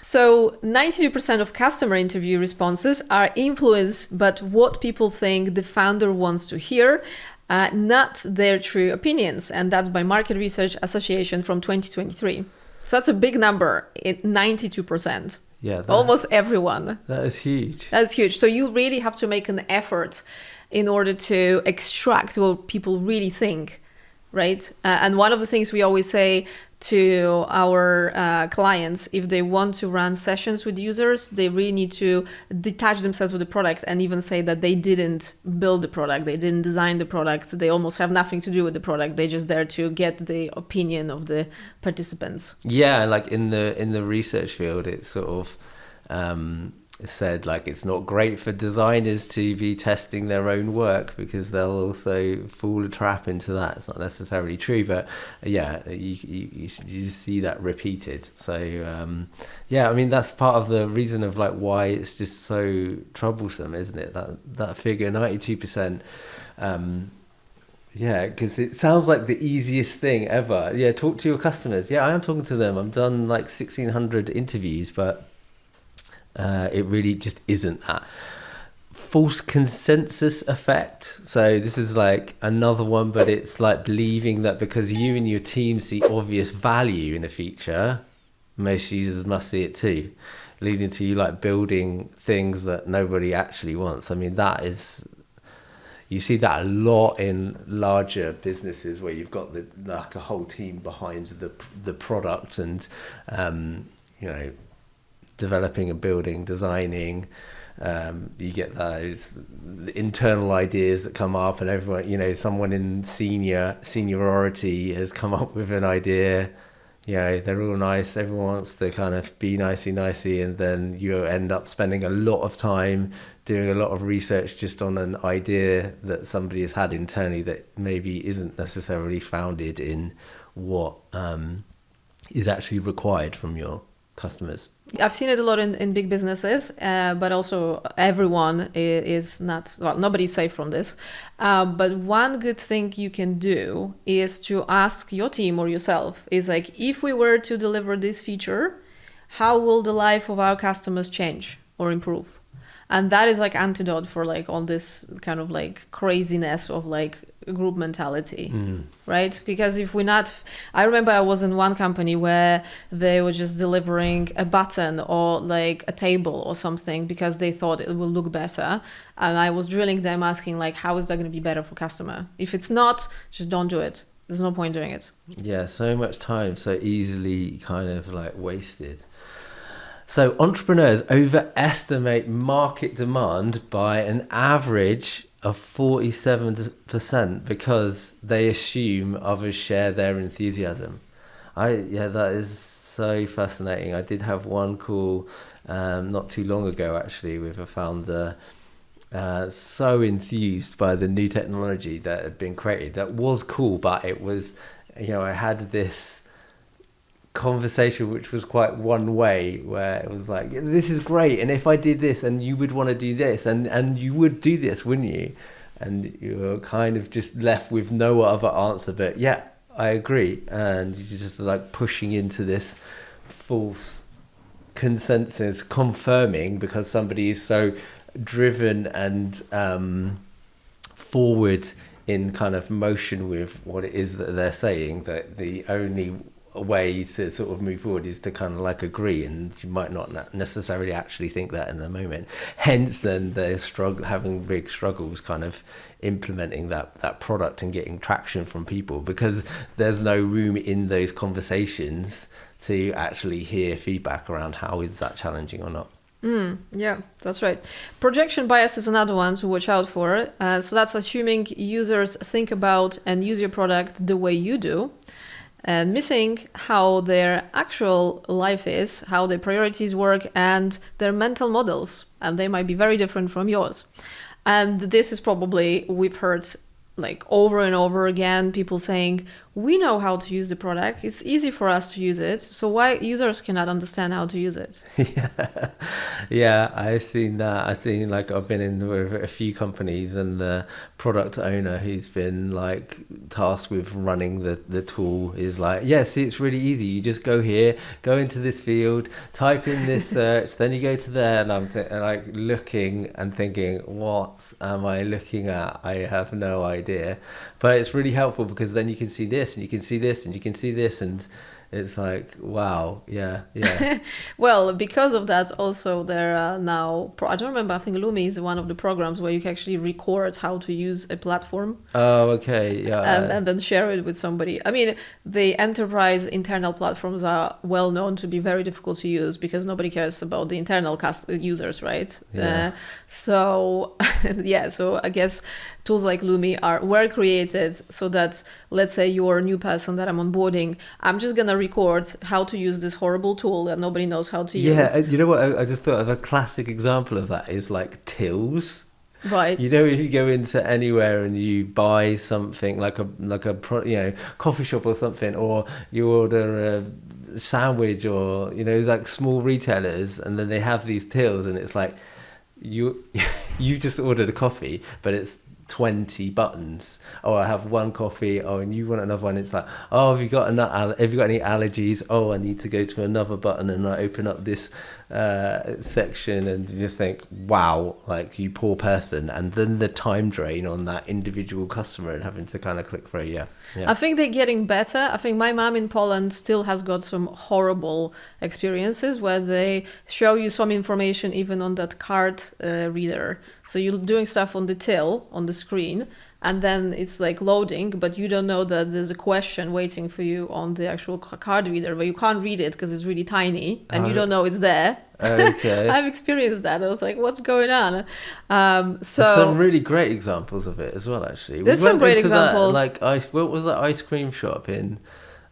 So 92% of customer interview responses are influenced by what people think the founder wants to hear, not their true opinions. And that's by Market Research Association from 2023. So that's a big number, 92%. Yeah, almost everyone. That is huge. That's huge. So you really have to make an effort in order to extract what people really think, right? And one of the things we always say to our clients, if they want to run sessions with users, they really need to detach themselves with the product and even say that they didn't build the product, they didn't design the product, they almost have nothing to do with the product, they're just there to get the opinion of the participants. Yeah, like in the research field, it's sort of said like it's not great for designers to be testing their own work because they'll also fall a trap into that. It's not necessarily true, but yeah, you see that repeated. So yeah, I mean that's part of the reason of like why it's just so troublesome, isn't it? That figure 92%. Yeah, because it sounds like the easiest thing ever. Yeah, talk to your customers. Yeah, I am talking to them. I've done like 1,600 interviews, but it really just isn't that. False consensus effect. So this is like another one, but it's like believing that because you and your team see obvious value in a feature, most users must see it too, leading to you like building things that nobody actually wants. I mean, you see that a lot in larger businesses where you've got like a whole team behind the product and you know, developing and building, designing. You get those internal ideas that come up, and everyone, you know, someone in seniority has come up with an idea. You know, they're all nice, everyone wants to kind of be nicey, and then you end up spending a lot of time doing a lot of research just on an idea that somebody has had internally that maybe isn't necessarily founded in what is actually required from your customers. I've seen it a lot in big businesses, but also everyone is not, well, nobody's safe from this. But one good thing you can do is to ask your team or yourself is like, if we were to deliver this feature, how will the life of our customers change or improve? And that is like antidote for like all this kind of like craziness of like group mentality, right? Because if we're not, I remember I was in one company where they were just delivering a button or like a table or something because they thought it will look better. And I was drilling them asking like, how is that going to be better for customer? If it's not, just don't do it. There's no point doing it. Yeah, so much time, so easily kind of like wasted. So entrepreneurs overestimate market demand by an average of 47% because they assume others share their enthusiasm. That is so fascinating. I did have one call not too long ago actually with a founder so enthused by the new technology that had been created. That was cool, but it was, you know, I had this conversation which was quite one way, where it was like, this is great, and if I did this, and you would want to do this, and you would do this, wouldn't you? And you were kind of just left with no other answer but yeah, I agree. And you're just like pushing into this false consensus, confirming because somebody is so driven and forward in kind of motion with what it is that they're saying, that the only way to sort of move forward is to kind of like agree, and you might not necessarily actually think that in the moment. Hence then they're having big struggles kind of implementing that product and getting traction from people, because there's no room in those conversations to actually hear feedback around how is that challenging or not. Yeah, that's right. Projection bias is another one to watch out for. So that's assuming users think about and use your product the way you do, and missing how their actual life is, how their priorities work, and their mental models. And they might be very different from yours. And this is probably, we've heard like over and over again, people saying, we know how to use the product. It's easy for us to use it. So why users cannot understand how to use it? Yeah, I've seen that. I've been in with a few companies, and the product owner who's been like tasked with running the tool is like, yeah, see, it's really easy. You just go here, go into this field, type in this search, then you go to there, and I'm like looking and thinking, what am I looking at? I have no idea. But it's really helpful because then you can see this, and you can see this, and you can see this, and it's like, wow, yeah. Well, because of that, also there are now, I don't remember, I think Lumi is one of the programs where you can actually record how to use a platform. Oh, okay, yeah. And then share it with somebody. I mean, the enterprise internal platforms are well known to be very difficult to use because nobody cares about the internal users, right? Yeah. So I guess tools like Lumi were created so that, let's say you're a new person that I'm onboarding, I'm just gonna record how to use this horrible tool that nobody knows how to Yeah, use. and you know what? I just thought of a classic example of that is like tills. Right. You know, if you go into anywhere and you buy something like coffee shop or something, or you order a sandwich, or like small retailers, and then they have these tills, and it's like you just ordered a coffee, but it's 20 buttons. Oh, I have one coffee. Oh, and you want another one. It's like, oh, have you got any allergies? Oh, I need to go to another button, and I open up this section, and you just think, wow, like, you poor person. And then the time drain on that individual customer and having to kind of click through. Yeah. I think they're getting better. I think my mom in Poland still has got some horrible experiences where they show you some information even on that card reader. So you're doing stuff on the till, on the screen, and then it's like loading, but you don't know that there's a question waiting for you on the actual card reader, where you can't read it because it's really tiny and you don't know it's there. Okay. I've experienced that. I was like, what's going on? There's some really great examples of it as well, actually. There's some great examples. What was that ice cream shop in?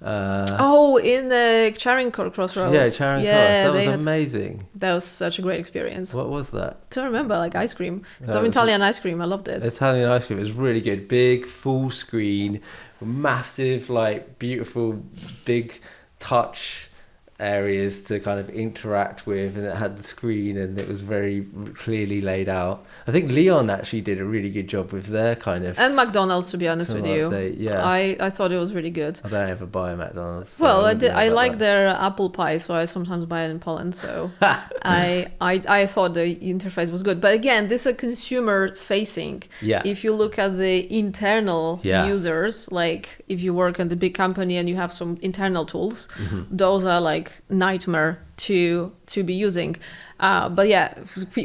In the Charing Cross Road. Yeah, Charing Cross. That was amazing. That was such a great experience. What was that? I don't remember, like ice cream. Some Italian ice cream. I loved it. Italian ice cream was really good. Big, full screen, massive, like, beautiful, big touch areas to kind of interact with, and it had the screen, and it was very clearly laid out. I think Leon actually did a really good job with their kind of, and McDonald's, to be honest with you. Yeah, I thought it was really good. I don't ever buy a McDonald's. So well, I like their apple pie, so I sometimes buy it in Poland. So I thought the interface was good, but again, this is consumer facing. Yeah. If you look at the internal users, like if you work in the big company and you have some internal tools, those are like nightmare to be using. But yeah,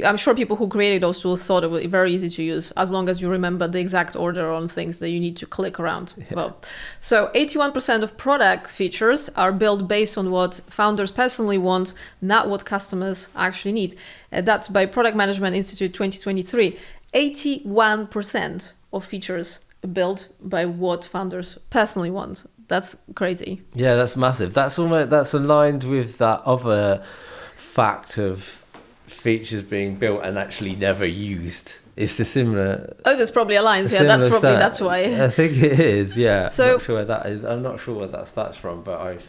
I'm sure people who created those tools thought it was very easy to use, as long as you remember the exact order on things that you need to click around. Yeah. Well, so 81% of product features are built based on what founders personally want, not what customers actually need. That's by Product Management Institute 2023. 81% of features built by what founders personally want. That's crazy. Yeah, that's massive. That's aligned with that other fact of features being built and actually never used. It's a similar. Oh, this probably aligns. Yeah, that's why. I think it is. Yeah. So, I'm not sure where that is. I'm not sure where that starts from, but I've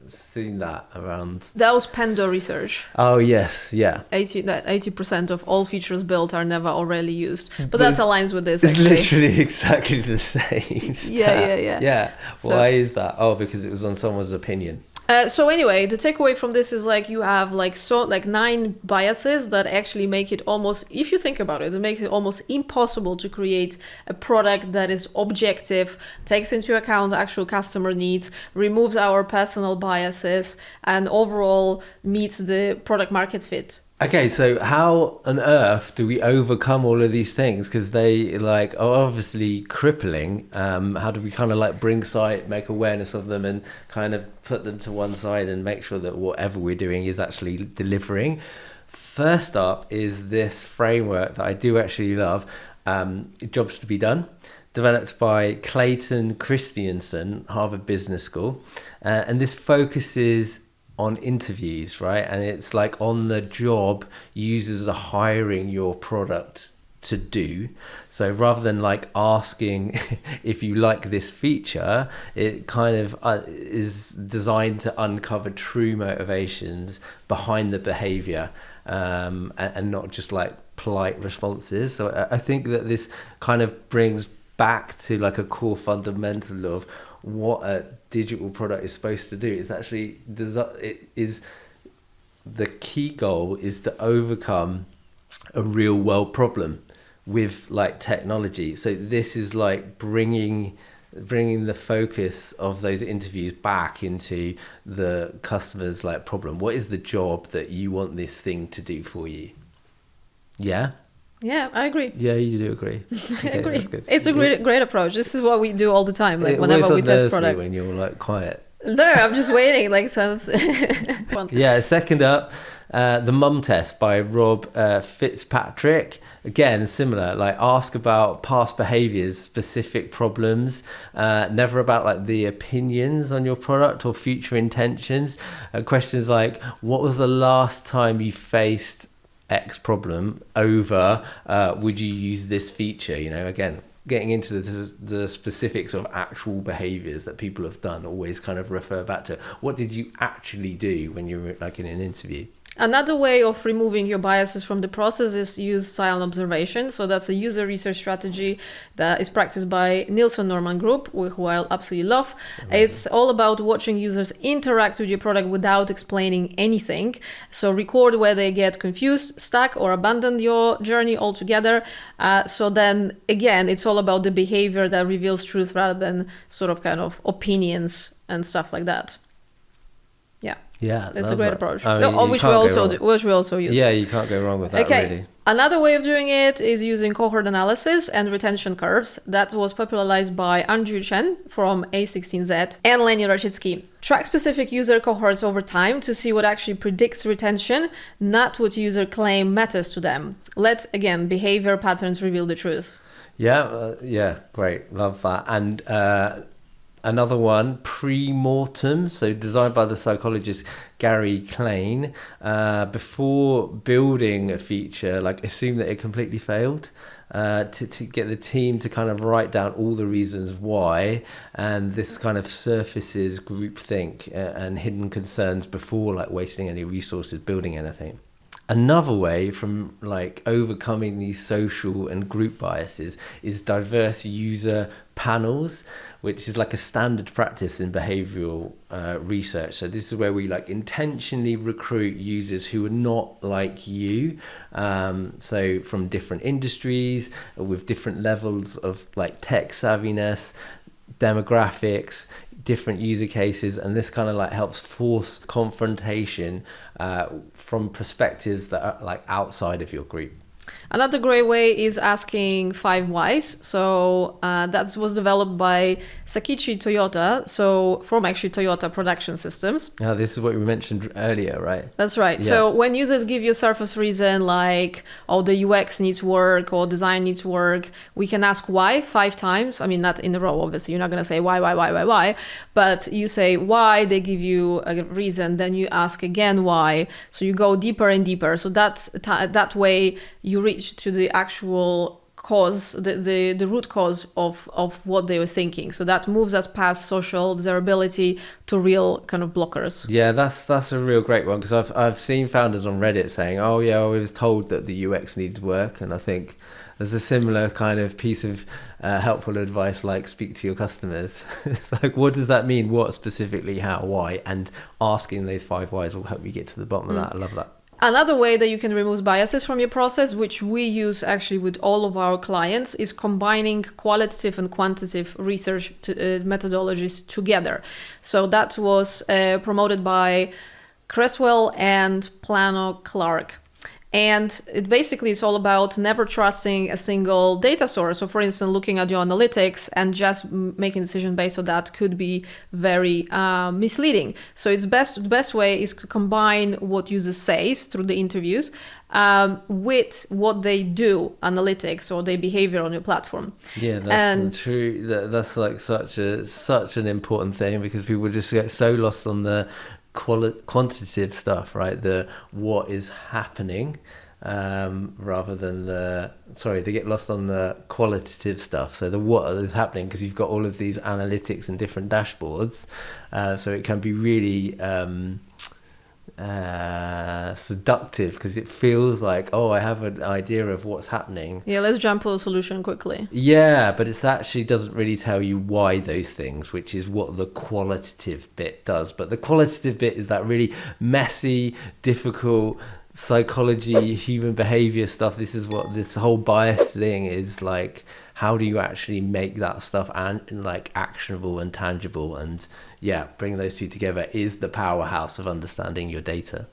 seen that around. That was Pando research. Oh yes, yeah. 80% of all features built are never already used, but that aligns with this. It's literally exactly the same. Yeah. Why is that? Oh, because it was on someone's opinion. So anyway, the takeaway from this is like you have like 9 biases that actually make it almost, if you think about it, it makes it almost impossible to create a product that is objective, takes into account actual customer needs, removes our personal biases, and overall meets the product market fit. Okay, so how on earth do we overcome all of these things? Because they are obviously crippling. How do we kind of bring sight, make awareness of them, and kind of put them to one side and make sure that whatever we're doing is actually delivering? First up is this framework that I do actually love, Jobs to be Done, developed by Clayton Christensen, Harvard Business School. And this focuses on interviews, right? And it's like on the job users are hiring your product to do. So rather than asking if you like this feature, it kind of is designed to uncover true motivations behind the behavior, and not just polite responses. So I think that this kind of brings back to a core fundamental of what a digital product is supposed to do. It's actually the key goal is to overcome a real world problem with technology. So this is bringing the focus of those interviews back into the customer's problem. What is the job that you want this thing to do for you? Yeah. Yeah, I agree. Yeah, you do agree. Okay, I agree. It's a great approach. This is what we do all the time. Whenever we test products. When you're quiet. No, I'm just waiting. Like, sounds. Yeah, second up, the mum test by Rob Fitzpatrick. Again, similar, like ask about past behaviors, specific problems, never about like the opinions on your product or future intentions. Questions like, what was the last time you faced X problem over, would you use this feature? You know, again, getting into the specifics of actual behaviors that people have done, always kind of refer back to what did you actually do when you were like in an interview. Another way of removing your biases from the process is use silent observation. So that's a user research strategy that is practiced by Nielsen Norman Group, who I absolutely love. Amazing. It's all about watching users interact with your product without explaining anything. So record where they get confused, stuck, or abandon your journey altogether. So then again, it's all about the behavior that reveals truth rather than sort of kind of opinions and stuff like that. Yeah, that's a great approach. I mean, which we also use. Yeah, you can't go wrong with that. Okay. Really. Another way of doing it is using cohort analysis and retention curves. That was popularized by Andrew Chen from A16Z and Lenny Rashitsky. Track specific user cohorts over time to see what actually predicts retention, not what user claim matters to them. Let, again, behavior patterns reveal the truth. Yeah, great. Love that. And another one, pre-mortem, so designed by the psychologist Gary Klein. Before building a feature, like assume that it completely failed, to get the team to kind of write down all the reasons why, and this kind of surfaces groupthink and hidden concerns before like wasting any resources building anything. Another way from like overcoming these social and group biases is diverse user panels, which is like a standard practice in behavioral research. So this is where we like intentionally recruit users who are not like you. So from different industries with different levels of like tech savviness, demographics, different user cases, and this kind of like helps force confrontation from perspectives that are like outside of your group. Another great way is asking 5 whys. So that was developed by Sakichi Toyota, so from actually Toyota Production Systems. Now, this is what we mentioned earlier, right? That's right. Yeah. So when users give you a surface reason like, oh, the UX needs work or design needs work, we can ask why 5 times. I mean, not in a row, obviously. You're not going to say why. But you say why, they give you a reason, then you ask again why. So you go deeper and deeper. So that way you reach to the actual cause, the root cause of what they were thinking. So that moves us past social desirability to real kind of blockers. Yeah, that's a real great one, because I've seen founders on Reddit saying, oh yeah, I was told that the UX needs work, and I think there's a similar kind of piece of helpful advice, like speak to your customers. It's like, what does that mean? What specifically, how, why? And asking those 5 whys will help you get to the bottom of that. I love that. Another way that you can remove biases from your process, which we use actually with all of our clients, is combining qualitative and quantitative research methodologies together. So that was promoted by Cresswell and Plano Clark. And it basically is all about never trusting a single data source. So for instance, looking at your analytics and just making a decision based on that could be very misleading. So the best way is to combine what users say through the interviews with what they do, analytics or their behavior on your platform. Yeah, that's true. That's like such an important thing, because people just get so lost on the quantitative stuff, right? The what is happening, rather than they get lost on the qualitative stuff. So the what is happening, because you've got all of these analytics and different dashboards, so it can be really seductive, because it feels like, oh, I have an idea of what's happening. Yeah, let's jump to a solution quickly. Yeah, but it actually doesn't really tell you why those things, which is what the qualitative bit does. But the qualitative bit is that really messy, difficult psychology, human behavior stuff. This is what this whole bias thing is like. how do you actually make that stuff and like actionable and tangible, and bring those two together is the powerhouse of understanding your data.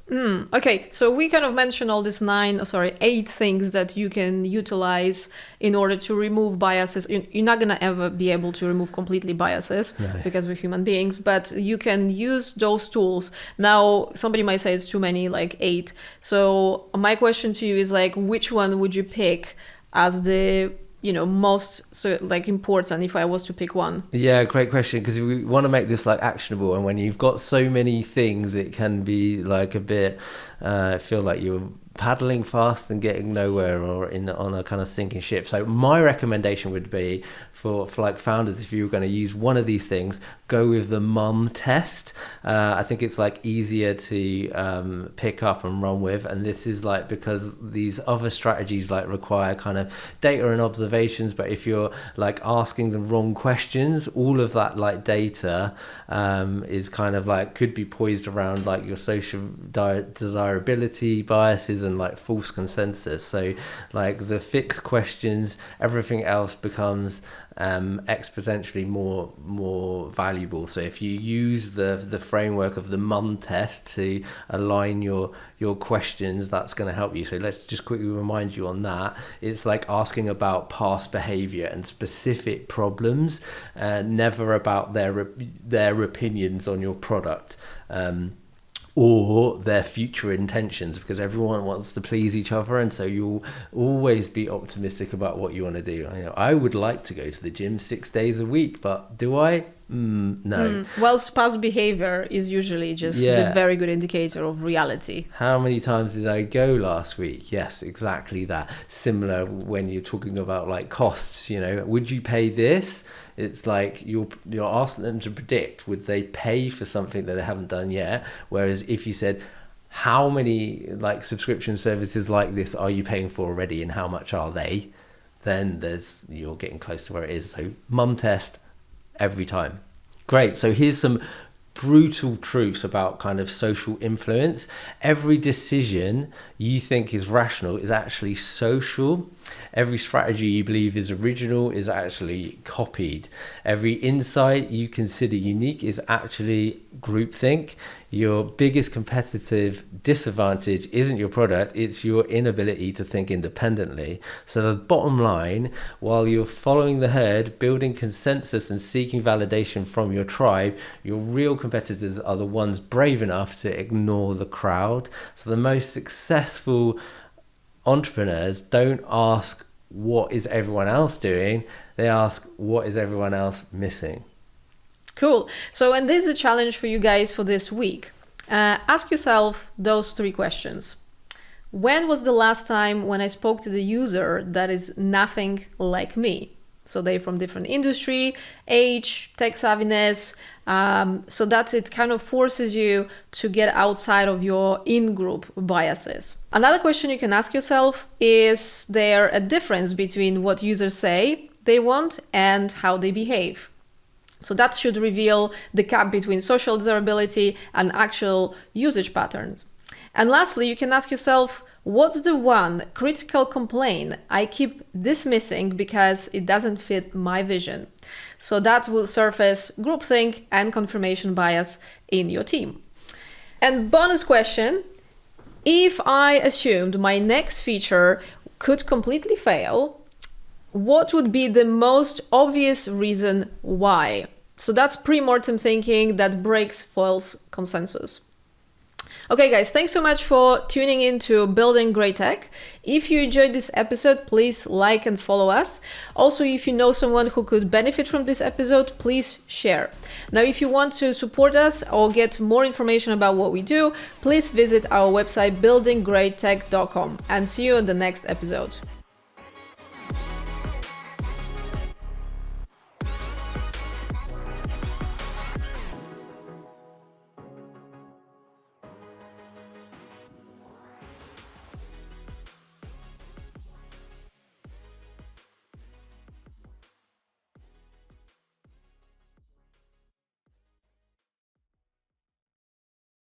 Okay, so we kind of mentioned all these 8 things that you can utilize in order to remove biases. You're not gonna ever be able to remove completely biases because we're human beings, but you can use those tools. Now, somebody might say it's too many, like 8. So my question to you is like, which one would you pick as the most important if I was to pick one? Yeah, great question, because we want to make this like actionable, and when you've got so many things, it can be like a bit feel like you're paddling fast and getting nowhere, or on a kind of sinking ship. So my recommendation would be for like founders, if you were going to use one of these things, go with the mum test. I think it's like easier to pick up and run with, and this is like because these other strategies like require kind of data and observations, but if you're like asking the wrong questions, all of that like data is kind of like could be poised around like your social desirability biases and like false consensus. So like the fixed questions, everything else becomes exponentially more valuable. So if you use the framework of the mum test to align your questions, that's going to help you. So let's just quickly remind you on that. It's like asking about past behavior and specific problems, never about their opinions on your product. Or their future intentions, because everyone wants to please each other, and so you'll always be optimistic about what you want to do. I would like to go to the gym 6 days a week, but do I? No. Well, past behavior is usually just the very good indicator of reality. How many times did I go last week? Yes, exactly that. Similar when you're talking about like costs, would you pay this? It's like you're asking them to predict, would they pay for something that they haven't done yet? Whereas if you said, how many like subscription services like this are you paying for already, and how much are they? Then you're getting close to where it is. So mum test every time. Great. So here's some brutal truths about kind of social influence. Every decision you think is rational is actually social. Every strategy you believe is original is actually copied. Every insight you consider unique is actually groupthink. Your biggest competitive disadvantage isn't your product, it's your inability to think independently. So the bottom line, while you're following the herd, building consensus and seeking validation from your tribe, your real competitors are the ones brave enough to ignore the crowd. So the most successful entrepreneurs don't ask what is everyone else doing, they ask what is everyone else missing. Cool. So, and this is a challenge for you guys for this week. Ask yourself those 3 questions. When was the last time when I spoke to the user that is nothing like me? So they're from different industry, age, tech savviness. So that's it kind of forces you to get outside of your in-group biases. Another question you can ask yourself, is there a difference between what users say they want and how they behave? So that should reveal the gap between social desirability and actual usage patterns. And lastly, you can ask yourself, what's the one critical complaint I keep dismissing because it doesn't fit my vision? So that will surface groupthink and confirmation bias in your team. And bonus question, if I assumed my next feature could completely fail, what would be the most obvious reason why? So that's pre-mortem thinking that breaks false consensus. Okay, guys, thanks so much for tuning in to Building Great Tech. If you enjoyed this episode, please like and follow us. Also, if you know someone who could benefit from this episode, please share. Now, if you want to support us or get more information about what we do, please visit our website buildinggreattech.com, and see you in the next episode.